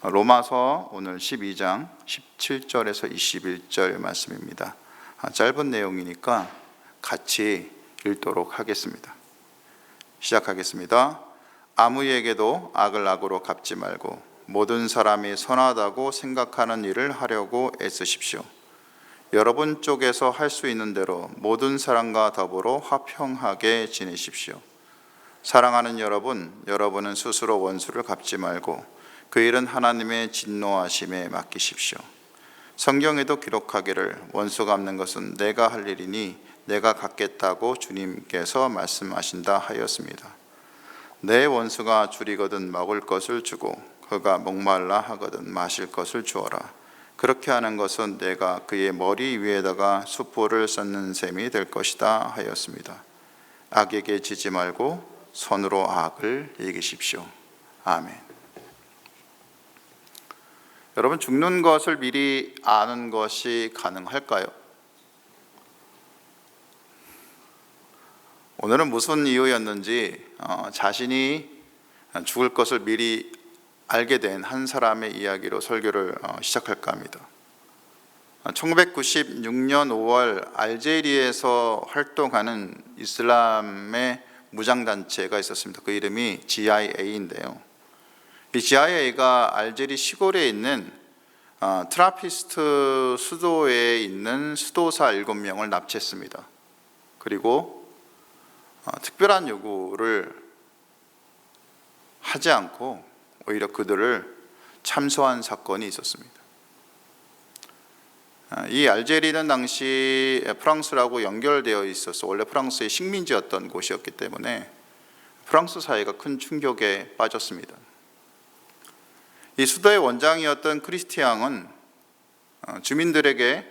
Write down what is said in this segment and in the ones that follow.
로마서 오늘 12장 17절에서 21절 말씀입니다. 짧은 내용이니까 같이 읽도록 하겠습니다. 시작하겠습니다. 아무 이에게도 악을 악으로 갚지 말고 모든 사람이 선하다고 생각하는 일을 하려고 애쓰십시오. 여러분 쪽에서 할 수 있는 대로 모든 사람과 더불어 화평하게 지내십시오. 사랑하는 여러분은 스스로 원수를 갚지 말고 그 일은 하나님의 진노하심에 맡기십시오. 성경에도 기록하기를 원수 갚는 것은 내가 할 일이니 내가 갚겠다고 주님께서 말씀하신다 하였습니다. 내 원수가 줄이거든 먹을 것을 주고 그가 목말라 하거든 마실 것을 주어라. 그렇게 하는 것은 내가 그의 머리 위에다가 숯불을 쌓는 셈이 될 것이다 하였습니다. 악에게 지지 말고 선으로 악을 이기십시오. 아멘. 여러분, 죽는 것을 미리 아는 것이 가능할까요? 오늘은 무슨 이유였는지 자신이 죽을 것을 미리 알게 된 한 사람의 이야기로 설교를 시작할까 합니다. 1996년 5월 알제리에서 활동하는 이슬람의 무장단체가 있었습니다. 그 이름이 GIA인데요. 이 GIA가 알제리 시골에 있는 트라피스트 수도에 있는 수도사 7명을 납치했습니다. 그리고 특별한 요구를 하지 않고 오히려 그들을 참소한 사건이 있었습니다. 이 알제리는 당시 프랑스라고 연결되어 있어서 원래 프랑스의 식민지였던 곳이었기 때문에 프랑스 사회가 큰 충격에 빠졌습니다. 이 수도의 원장이었던 크리스티앙은 주민들에게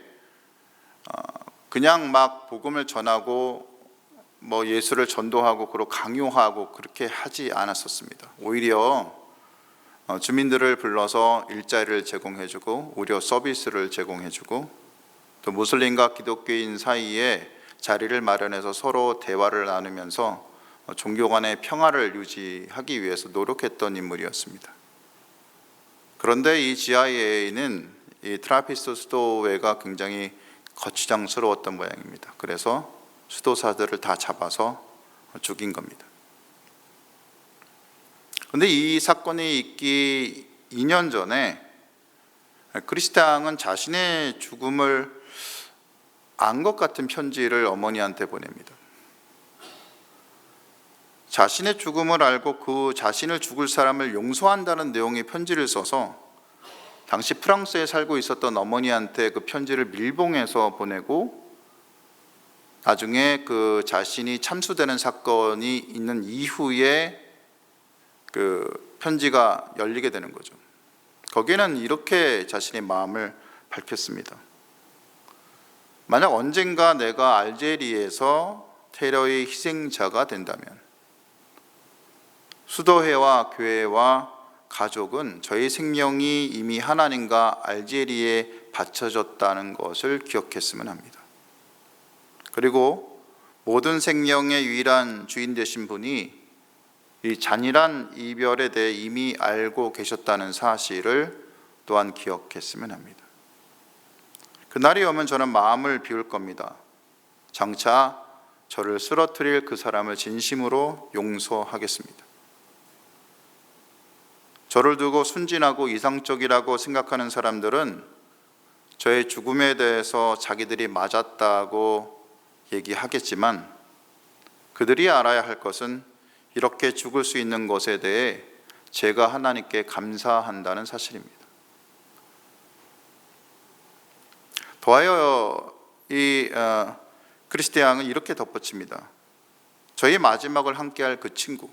그냥 막 복음을 전하고 예수를 전도하고 그리고 강요하고 그렇게 하지 않았었습니다. 오히려 주민들을 불러서 일자리를 제공해주고 의료 서비스를 제공해주고 또 무슬림과 기독교인 사이에 자리를 마련해서 서로 대화를 나누면서 종교 간의 평화를 유지하기 위해서 노력했던 인물이었습니다. 그런데 이 GIA는 이 트라피스트 수도회가 굉장히 거추장스러웠던 모양입니다. 그래서 수도사들을 다 잡아서 죽인 겁니다. 그런데 이 사건이 있기 2년 전에 크리스티앙은 자신의 죽음을 안 것 같은 편지를 어머니한테 보냅니다. 자신의 죽음을 알고 그 자신을 죽을 사람을 용서한다는 내용의 편지를 써서 당시 프랑스에 살고 있었던 어머니한테 그 편지를 밀봉해서 보내고 나중에 그 자신이 참수되는 사건이 있는 이후에 그 편지가 열리게 되는 거죠. 거기에는 이렇게 자신의 마음을 밝혔습니다. 만약 언젠가 내가 알제리에서 테러의 희생자가 된다면 수도회와 교회와 가족은 저희 생명이 이미 하나님과 알제리에 바쳐졌다는 것을 기억했으면 합니다. 그리고 모든 생명의 유일한 주인 되신 분이 이 잔인한 이별에 대해 이미 알고 계셨다는 사실을 또한 기억했으면 합니다. 그날이 오면 저는 마음을 비울 겁니다. 장차 저를 쓰러뜨릴 그 사람을 진심으로 용서하겠습니다. 저를 두고 순진하고 이상적이라고 생각하는 사람들은 저의 죽음에 대해서 자기들이 맞았다고 얘기하겠지만 그들이 알아야 할 것은 이렇게 죽을 수 있는 것에 대해 제가 하나님께 감사한다는 사실입니다. 더하여 이 크리스티앙은 이렇게 덧붙입니다. 저희 마지막을 함께할 그 친구,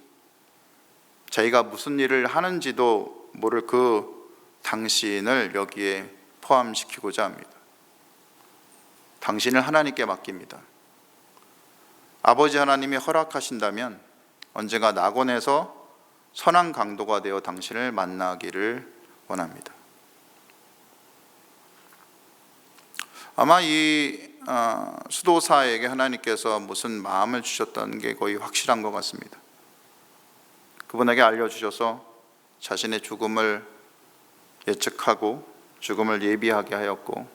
자기가 무슨 일을 하는지도 모를 그 당신을 여기에 포함시키고자 합니다. 당신을 하나님께 맡깁니다. 아버지 하나님이 허락하신다면 언젠가 낙원에서 선한 강도가 되어 당신을 만나기를 원합니다. 아마 이 수도사에게 하나님께서 무슨 마음을 주셨다는 게 거의 확실한 것 같습니다. 그분에게 알려주셔서 자신의 죽음을 예측하고 죽음을 예비하게 하였고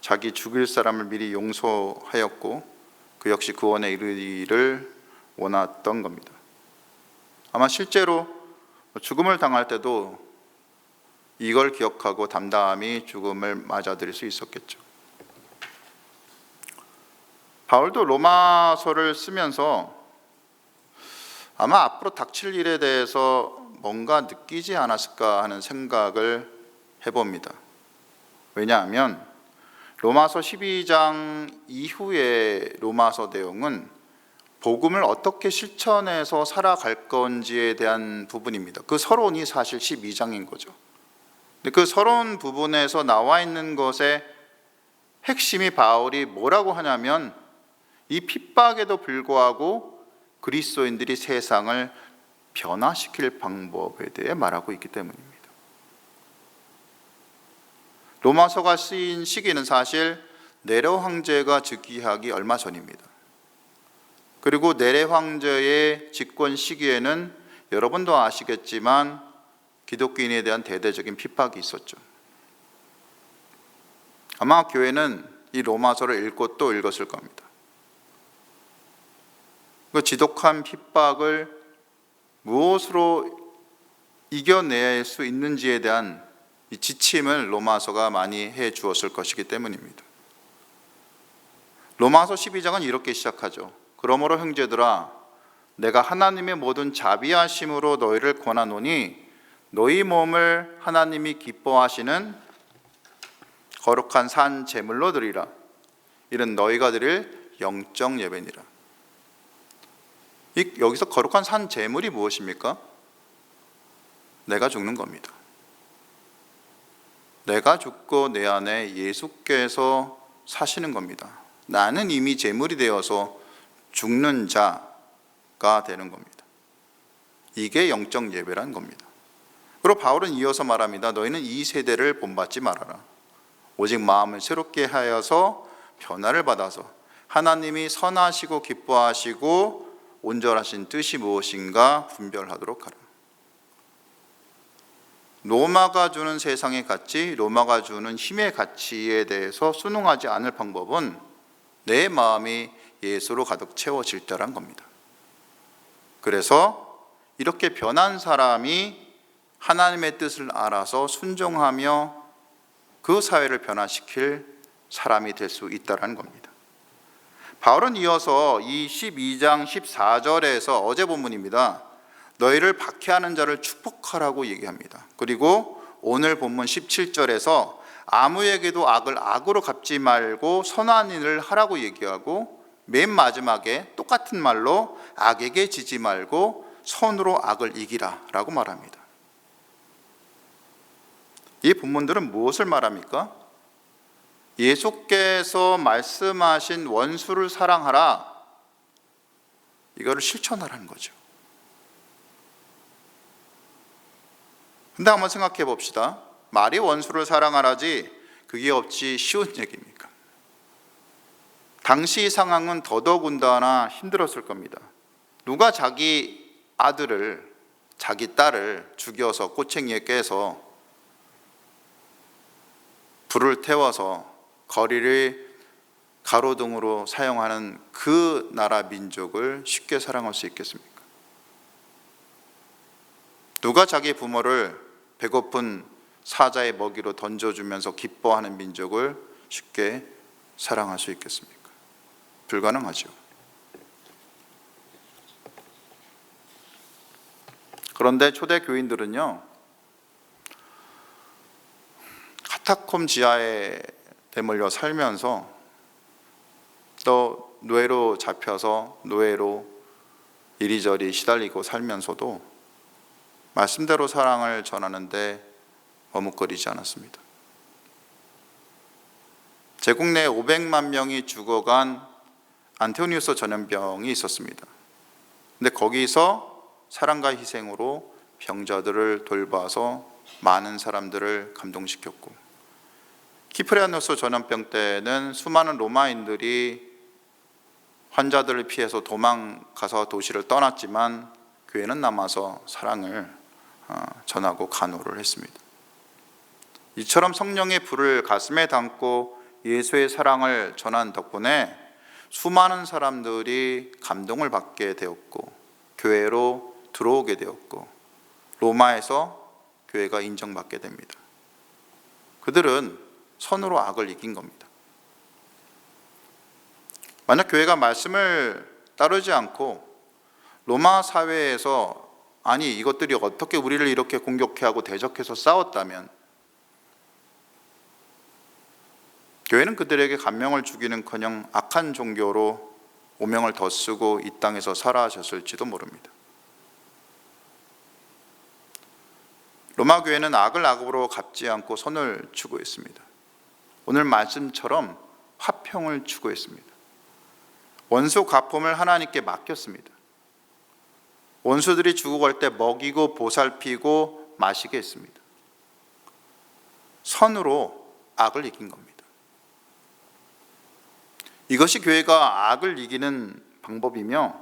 자기 죽일 사람을 미리 용서하였고 그 역시 구원에 이르기를 원했던 겁니다. 아마 실제로 죽음을 당할 때도 이걸 기억하고 담담히 죽음을 맞아들일 수 있었겠죠. 바울도 로마서를 쓰면서 아마 앞으로 닥칠 일에 대해서 뭔가 느끼지 않았을까 하는 생각을 해봅니다. 왜냐하면 로마서 12장 이후의 로마서 내용은 복음을 어떻게 실천해서 살아갈 건지에 대한 부분입니다. 그 서론이 사실 12장인 거죠. 근데 그 서론 부분에서 나와 있는 것의 핵심이 바울이 뭐라고 하냐면 이 핍박에도 불구하고 그리스도인들이 세상을 변화시킬 방법에 대해 말하고 있기 때문입니다. 로마서가 쓰인 시기는 사실 네로 황제가 즉위하기 얼마 전입니다. 그리고 네로 황제의 집권 시기에는 여러분도 아시겠지만 기독교인에 대한 대대적인 핍박이 있었죠. 아마 교회는 이 로마서를 읽고 또 읽었을 겁니다. 그 지독한 핍박을 무엇으로 이겨낼 수 있는지에 대한 이 지침을 로마서가 많이 해 주었을 것이기 때문입니다. 로마서 12장은 이렇게 시작하죠. 그러므로 형제들아 내가 하나님의 모든 자비하심으로 너희를 권하노니 너희 몸을 하나님이 기뻐하시는 거룩한 산 제물로 드리라. 이는 너희가 드릴 영적 예배니라. 여기서 거룩한 산 제물이 무엇입니까? 내가 죽는 겁니다. 내가 죽고 내 안에 예수께서 사시는 겁니다. 나는 이미 제물이 되어서 죽는 자가 되는 겁니다. 이게 영적 예배란 겁니다. 그리고 바울은 이어서 말합니다. 너희는 이 세대를 본받지 말아라. 오직 마음을 새롭게 하여서 변화를 받아서 하나님이 선하시고 기뻐하시고 온전하신 뜻이 무엇인가 분별하도록 하라. 로마가 주는 세상의 가치, 로마가 주는 힘의 가치에 대해서 순응하지 않을 방법은 내 마음이 예수로 가득 채워질 때란 겁니다. 그래서 이렇게 변한 사람이 하나님의 뜻을 알아서 순종하며 그 사회를 변화시킬 사람이 될 수 있다는 겁니다. 바울은 이어서 이 12장 14절에서 어제 본문입니다. 너희를 박해하는 자를 축복하라고 얘기합니다. 그리고 오늘 본문 17절에서 아무에게도 악을 악으로 갚지 말고 선한 일을 하라고 얘기하고 맨 마지막에 똑같은 말로 악에게 지지 말고 선으로 악을 이기라 라고 말합니다. 이 본문들은 무엇을 말합니까? 예수께서 말씀하신 원수를 사랑하라, 이거를 실천하라는 거죠. 근데 한번 생각해 봅시다. 말이 원수를 사랑하라지 그게 어찌 쉬운 얘기입니까? 당시 상황은 더더군다나 힘들었을 겁니다. 누가 자기 아들을, 자기 딸을 죽여서 꼬챙이에 깨서 불을 태워서 거리를 가로등으로 사용하는 그 나라 민족을 쉽게 사랑할 수 있겠습니까? 누가 자기 부모를 배고픈 사자의 먹이로 던져주면서 기뻐하는 민족을 쉽게 사랑할 수 있겠습니까? 불가능하죠. 그런데 초대 교인들은요, 카타콤 지하에 대물려 살면서 또 노예로 잡혀서 노예로 이리저리 시달리고 살면서도 말씀대로 사랑을 전하는데 머뭇거리지 않았습니다. 제국 내 500만 명이 죽어간 안티오니우스 전염병이 있었습니다. 근데 거기서 사랑과 희생으로 병자들을 돌봐서 많은 사람들을 감동시켰고, 키프레아누스 전염병 때는 수많은 로마인들이 환자들을 피해서 도망가서 도시를 떠났지만 교회는 남아서 사랑을 전하고 간호를 했습니다. 이처럼 성령의 불을 가슴에 담고 예수의 사랑을 전한 덕분에 수많은 사람들이 감동을 받게 되었고 교회로 들어오게 되었고 로마에서 교회가 인정받게 됩니다. 그들은 선으로 악을 이긴 겁니다. 만약 교회가 말씀을 따르지 않고 로마 사회에서 아니 이것들이 어떻게 우리를 이렇게 공격해하고 대적해서 싸웠다면 교회는 그들에게 감명을 주기는커녕 악한 종교로 오명을 덧쓰고 이 땅에서 사라졌을지도 모릅니다. 로마 교회는 악을 악으로 갚지 않고 선을 추구했습니다. 오늘 말씀처럼 화평을 추구했습니다. 원수 갚음을 하나님께 맡겼습니다. 원수들이 죽어갈 때 먹이고 보살피고 마시게 했습니다. 선으로 악을 이긴 겁니다. 이것이 교회가 악을 이기는 방법이며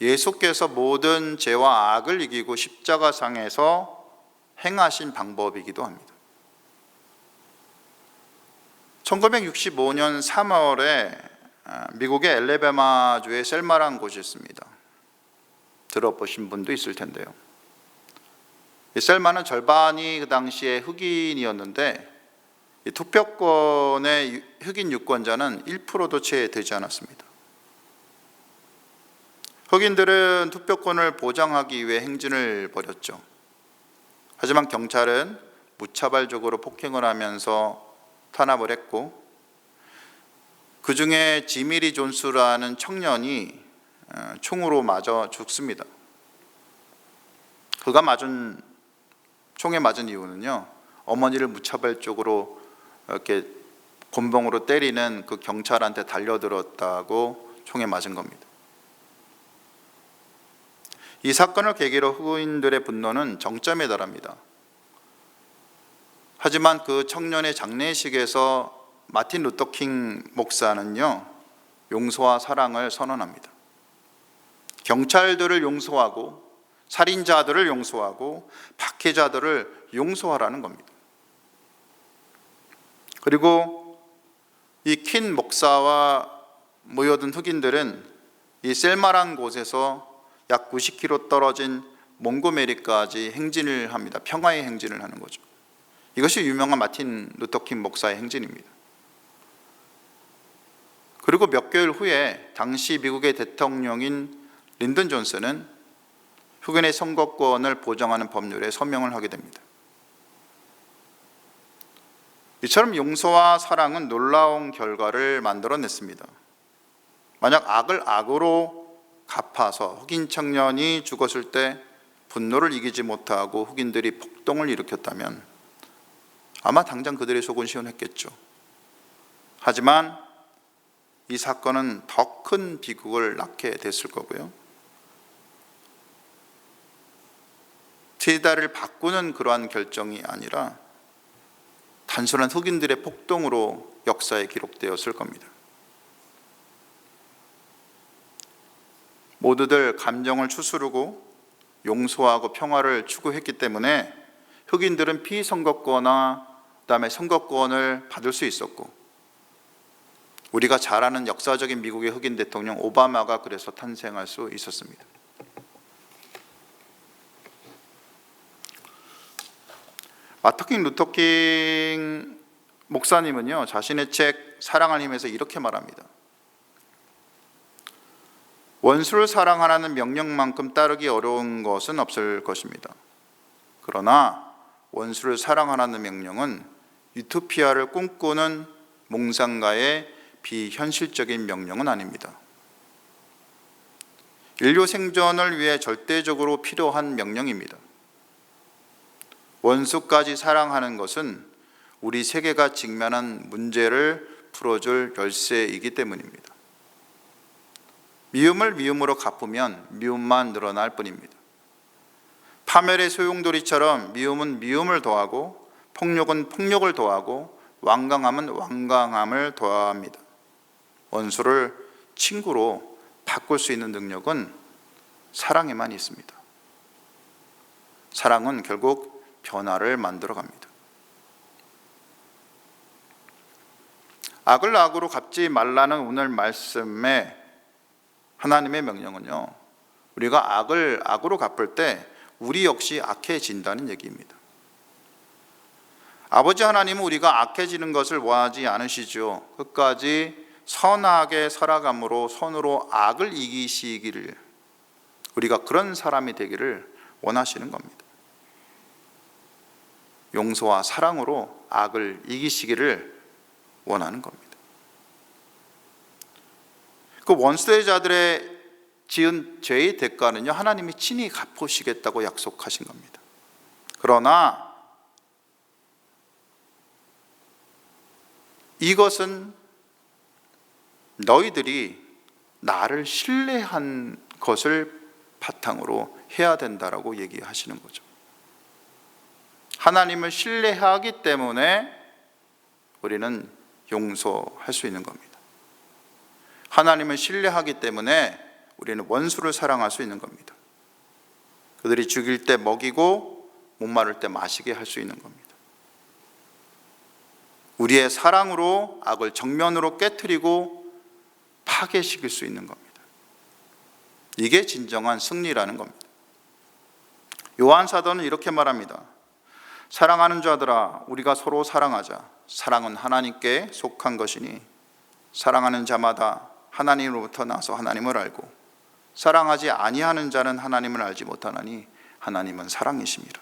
예수께서 모든 죄와 악을 이기고 십자가상에서 행하신 방법이기도 합니다. 1965년 3월에 미국의 엘레베마주의 셀마라는 곳이 있습니다. 들어보신 분도 있을 텐데요. 이 셀마는 절반이 그 당시에 흑인이었는데 이 투표권의 흑인 유권자는 1%도 채 되지 않았습니다. 흑인들은 투표권을 보장하기 위해 행진을 벌였죠. 하지만 경찰은 무차별적으로 폭행을 하면서 탄압을 했고 그 중에 지미리 존스라는 청년이 총으로 맞아 죽습니다. 그가 총에 맞은 이유는요, 어머니를 무차별적으로 이렇게 곤봉으로 때리는 그 경찰한테 달려들었다고 총에 맞은 겁니다. 이 사건을 계기로 흑인들의 분노는 정점에 달합니다. 하지만 그 청년의 장례식에서 마틴 루터킹 목사는요, 용서와 사랑을 선언합니다. 경찰들을 용서하고 살인자들을 용서하고 박해자들을 용서하라는 겁니다. 그리고 이 킨 목사와 모여든 흑인들은 이 셀마란 곳에서 약 90km 떨어진 몽고메리까지 행진을 합니다. 평화의 행진을 하는 거죠. 이것이 유명한 마틴 루터킹 목사의 행진입니다. 그리고 몇 개월 후에 당시 미국의 대통령인 린든 존슨은 흑인의 선거권을 보장하는 법률에 서명을 하게 됩니다. 이처럼 용서와 사랑은 놀라운 결과를 만들어냈습니다. 만약 악을 악으로 갚아서 흑인 청년이 죽었을 때 분노를 이기지 못하고 흑인들이 폭동을 일으켰다면 아마 당장 그들의 속은 시원했겠죠. 하지만 이 사건은 더 큰 비극을 낳게 됐을 거고요. 세대를 바꾸는 그러한 결정이 아니라 단순한 흑인들의 폭동으로 역사에 기록되었을 겁니다. 모두들 감정을 추스르고 용서하고 평화를 추구했기 때문에 흑인들은 피선거권과 그다음에 선거권을 받을 수 있었고 우리가 잘 아는 역사적인 미국의 흑인 대통령 오바마가 그래서 탄생할 수 있었습니다. 마틴 루터킹 목사님은요, 자신의 책 사랑을 힘에서 이렇게 말합니다. 원수를 사랑하라는 명령만큼 따르기 어려운 것은 없을 것입니다. 그러나 원수를 사랑하라는 명령은 유토피아를 꿈꾸는 몽상가의 비현실적인 명령은 아닙니다. 인류 생존을 위해 절대적으로 필요한 명령입니다. 원수까지 사랑하는 것은 우리 세계가 직면한 문제를 풀어줄 열쇠이기 때문입니다. 미움을 미움으로 갚으면 미움만 늘어날 뿐입니다. 파멸의 소용돌이처럼 미움은 미움을 더하고 폭력은 폭력을 더하고 완강함은 완강함을 더합니다. 원수를 친구로 바꿀 수 있는 능력은 사랑에만 있습니다. 사랑은 결국 변화를 만들어 갑니다. 악을 악으로 갚지 말라는 오늘 말씀의 하나님의 명령은요, 우리가 악을 악으로 갚을 때 우리 역시 악해진다는 얘기입니다. 아버지 하나님은 우리가 악해지는 것을 원하지 않으시죠. 끝까지 선하게 살아감으로 선으로 악을 이기시기를, 우리가 그런 사람이 되기를 원하시는 겁니다. 용서와 사랑으로 악을 이기시기를 원하는 겁니다. 그 원수의 자들의 지은 죄의 대가는요, 하나님이 친히 갚으시겠다고 약속하신 겁니다. 그러나 이것은 너희들이 나를 신뢰한 것을 바탕으로 해야 된다라고 얘기하시는 거죠. 하나님을 신뢰하기 때문에 우리는 용서할 수 있는 겁니다. 하나님을 신뢰하기 때문에 우리는 원수를 사랑할 수 있는 겁니다. 그들이 죽일 때 먹이고 목마를 때 마시게 할 수 있는 겁니다. 우리의 사랑으로 악을 정면으로 깨트리고 파괴시킬 수 있는 겁니다. 이게 진정한 승리라는 겁니다. 요한 사도는 이렇게 말합니다. 사랑하는 자들아, 우리가 서로 사랑하자. 사랑은 하나님께 속한 것이니 사랑하는 자마다 하나님으로부터 나서 하나님을 알고 사랑하지 아니하는 자는 하나님을 알지 못하나니 하나님은 사랑이심이라.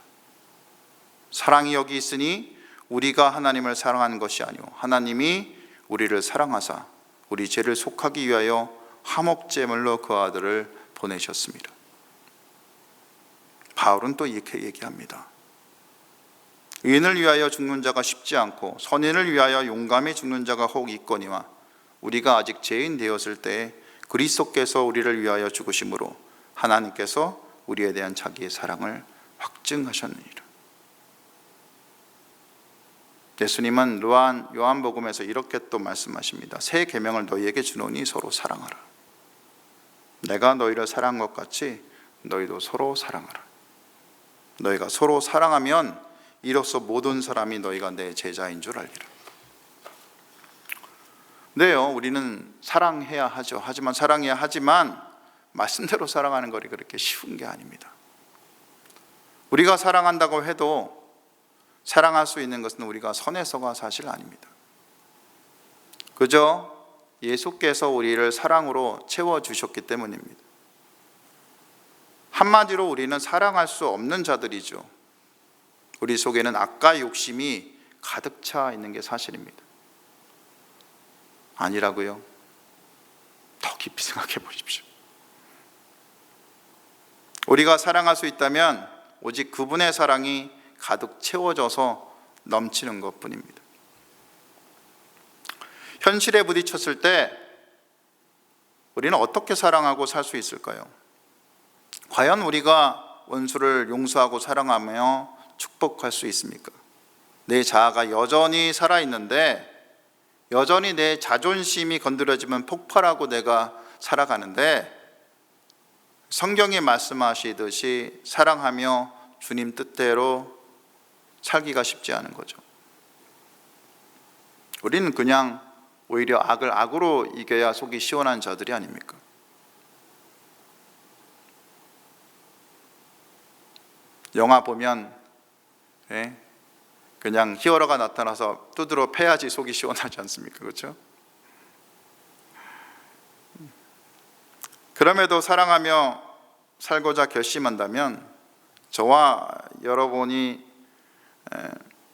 사랑이 여기 있으니 우리가 하나님을 사랑하는 것이 아니오 하나님이 우리를 사랑하사 우리 죄를 속하기 위하여 화목제물로 그 아들을 보내셨습니다. 바울은 또 이렇게 얘기합니다. 의인을 위하여 죽는 자가 쉽지 않고 선인을 위하여 용감히 죽는 자가 혹 있거니와 우리가 아직 죄인 되었을 때에 그리스도께서 우리를 위하여 죽으심으로 하나님께서 우리에 대한 자기의 사랑을 확증하셨느니라. 예수님은 요한복음에서 이렇게 또 말씀하십니다. 새 계명을 너희에게 주노니 서로 사랑하라. 내가 너희를 사랑한 것 같이 너희도 서로 사랑하라. 너희가 서로 사랑하면 이로써 모든 사람이 너희가 내 제자인 줄 알리라. 네요, 우리는 사랑해야 하죠. 하지만 사랑해야 하지만 말씀대로 사랑하는 것이 그렇게 쉬운 게 아닙니다. 우리가 사랑한다고 해도 사랑할 수 있는 것은 우리가 선해서가 사실 아닙니다. 그저 예수께서 우리를 사랑으로 채워주셨기 때문입니다. 한마디로 우리는 사랑할 수 없는 자들이죠. 우리 속에는 악과 욕심이 가득 차 있는 게 사실입니다. 아니라고요? 더 깊이 생각해 보십시오. 우리가 사랑할 수 있다면 오직 그분의 사랑이 가득 채워져서 넘치는 것뿐입니다. 현실에 부딪혔을 때 우리는 어떻게 사랑하고 살 수 있을까요? 과연 우리가 원수를 용서하고 사랑하며 축복할 수 있습니까? 내 자아가 여전히 살아있는데, 여전히 내 자존심이 건드려지면 폭발하고 내가 살아가는데, 성경이 말씀하시듯이 사랑하며 주님 뜻대로 살기가 쉽지 않은 거죠. 우리는 그냥 오히려 악을 악으로 이겨야 속이 시원한 자들이 아닙니까? 영화 보면 그냥 히어로가 나타나서 두드러 패야지 속이 시원하지 않습니까? 그렇죠? 그럼에도 사랑하며 살고자 결심한다면 저와 여러분이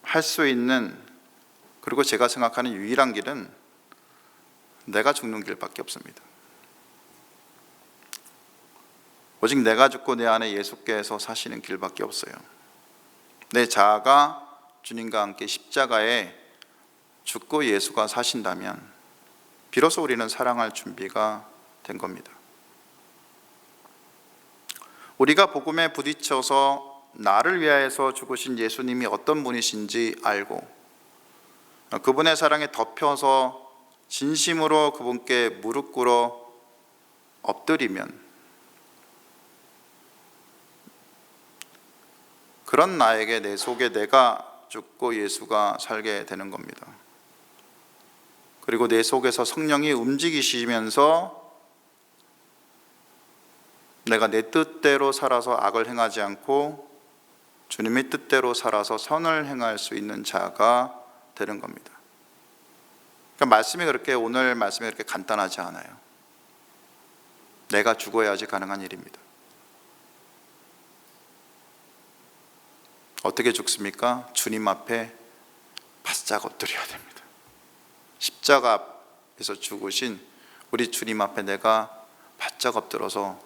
할 수 있는, 그리고 제가 생각하는 유일한 길은 내가 죽는 길밖에 없습니다. 오직 내가 죽고 내 안에 예수께서 사시는 길밖에 없어요. 내 자아가 주님과 함께 십자가에 죽고 예수가 사신다면 비로소 우리는 사랑할 준비가 된 겁니다. 우리가 복음에 부딪혀서 나를 위하여서 죽으신 예수님이 어떤 분이신지 알고 그분의 사랑에 덮여서 진심으로 그분께 무릎 꿇어 엎드리면 그런 나에게 내 속에 내가 죽고 예수가 살게 되는 겁니다. 그리고 내 속에서 성령이 움직이시면서 내가 내 뜻대로 살아서 악을 행하지 않고 주님의 뜻대로 살아서 선을 행할 수 있는 자가 되는 겁니다. 그러니까 오늘 말씀이 그렇게 간단하지 않아요. 내가 죽어야지 가능한 일입니다. 어떻게 죽습니까? 주님 앞에 바싹 엎드려야 됩니다. 십자가 앞에서 죽으신 우리 주님 앞에 내가 바짝 엎드려서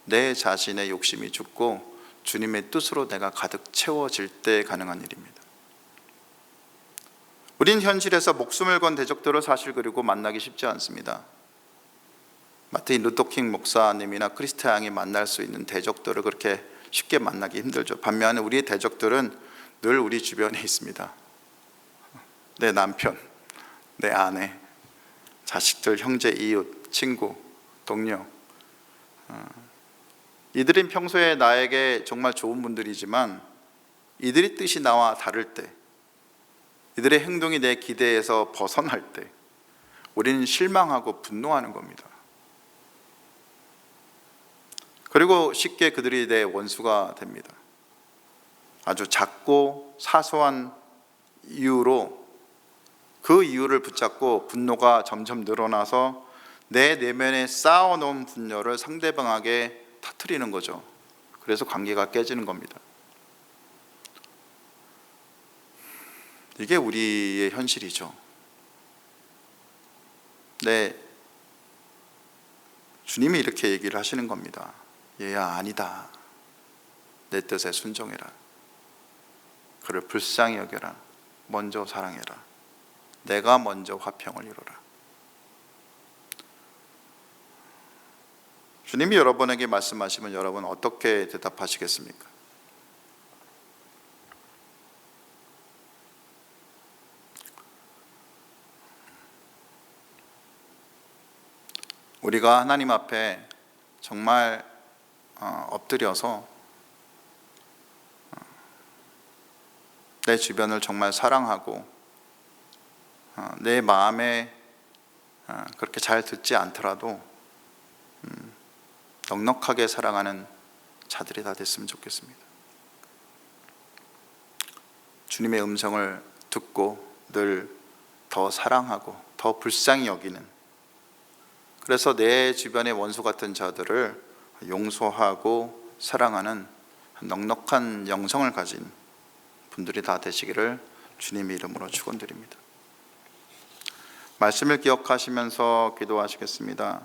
내 자신의 욕심이 죽고 주님의 뜻으로 내가 가득 채워질 때 가능한 일입니다. 우린 현실에서 목숨을 건 대적들을 사실 그리고 만나기 쉽지 않습니다. 마틴 루터킹 목사님이나 크리스타 양이 만날 수 있는 대적들을 그렇게 쉽게 만나기 힘들죠. 반면에 우리의 대적들은 늘 우리 주변에 있습니다. 내 남편, 내 아내, 자식들, 형제, 이웃, 친구, 동료. 이들은 평소에 나에게 정말 좋은 분들이지만 이들의 뜻이 나와 다를 때, 이들의 행동이 내 기대에서 벗어날 때 우리는 실망하고 분노하는 겁니다. 그리고 쉽게 그들이 내 원수가 됩니다. 아주 작고 사소한 이유로 그 이유를 붙잡고 분노가 점점 늘어나서 내 내면에 쌓아놓은 분노를 상대방에게 터뜨리는 거죠. 그래서 관계가 깨지는 겁니다. 이게 우리의 현실이죠. 네, 주님이 이렇게 얘기를 하시는 겁니다. 얘야, 아니다. 내 뜻에 순종해라. 그를 불쌍히 여겨라. 먼저 사랑해라. 내가 먼저 화평을 이루라. 주님이 여러분에게 말씀하시면 여러분 어떻게 대답하시겠습니까? 우리가 하나님 앞에 정말 엎드려서 내 주변을 정말 사랑하고 내 마음에 그렇게 잘 듣지 않더라도 넉넉하게 사랑하는 자들이 다 됐으면 좋겠습니다. 주님의 음성을 듣고 늘 더 사랑하고 더 불쌍히 여기는, 그래서 내 주변의 원수 같은 자들을 용서하고 사랑하는 넉넉한 영성을 가진 분들이 다 되시기를 주님의 이름으로 축원드립니다. 말씀을 기억하시면서 기도하시겠습니다.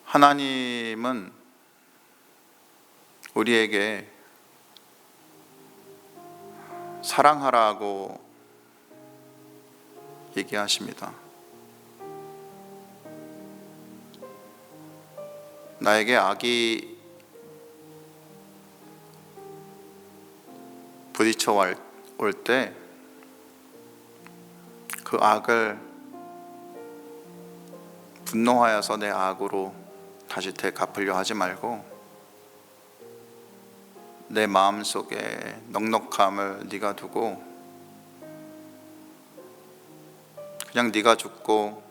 하나님은 우리에게 사랑하라고 얘기하십니다. 나에게 악이 부딪혀 올 때 그 악을 분노하여서 내 악으로 다시 되갚으려 하지 말고 내 마음속에 넉넉함을 네가 두고 그냥 네가 죽고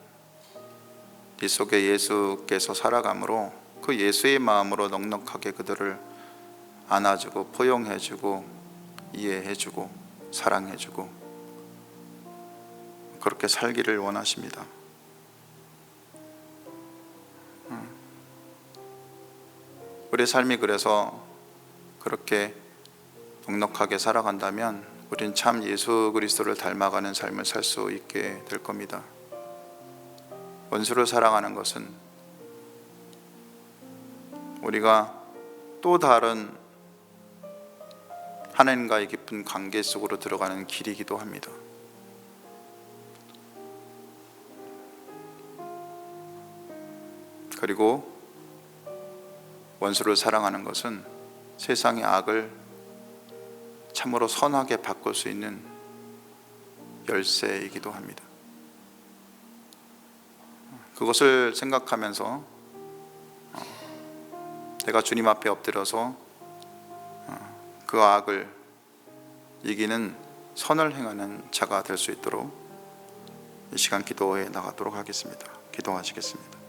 네 속에 예수께서 살아감으로 그 예수의 마음으로 넉넉하게 그들을 안아주고 포용해주고 이해해주고 사랑해주고 그렇게 살기를 원하십니다. 우리의 삶이 그래서 그렇게 넉넉하게 살아간다면 우리는 참 예수 그리스도를 닮아가는 삶을 살 수 있게 될 겁니다. 원수를 사랑하는 것은 우리가 또 다른 하나님과의 깊은 관계 속으로 들어가는 길이기도 합니다. 그리고 원수를 사랑하는 것은 세상의 악을 참으로 선하게 바꿀 수 있는 열쇠이기도 합니다. 그것을 생각하면서 내가 주님 앞에 엎드려서 그 악을 이기는 선을 행하는 자가 될 수 있도록 이 시간 기도해 나가도록 하겠습니다. 기도하시겠습니다.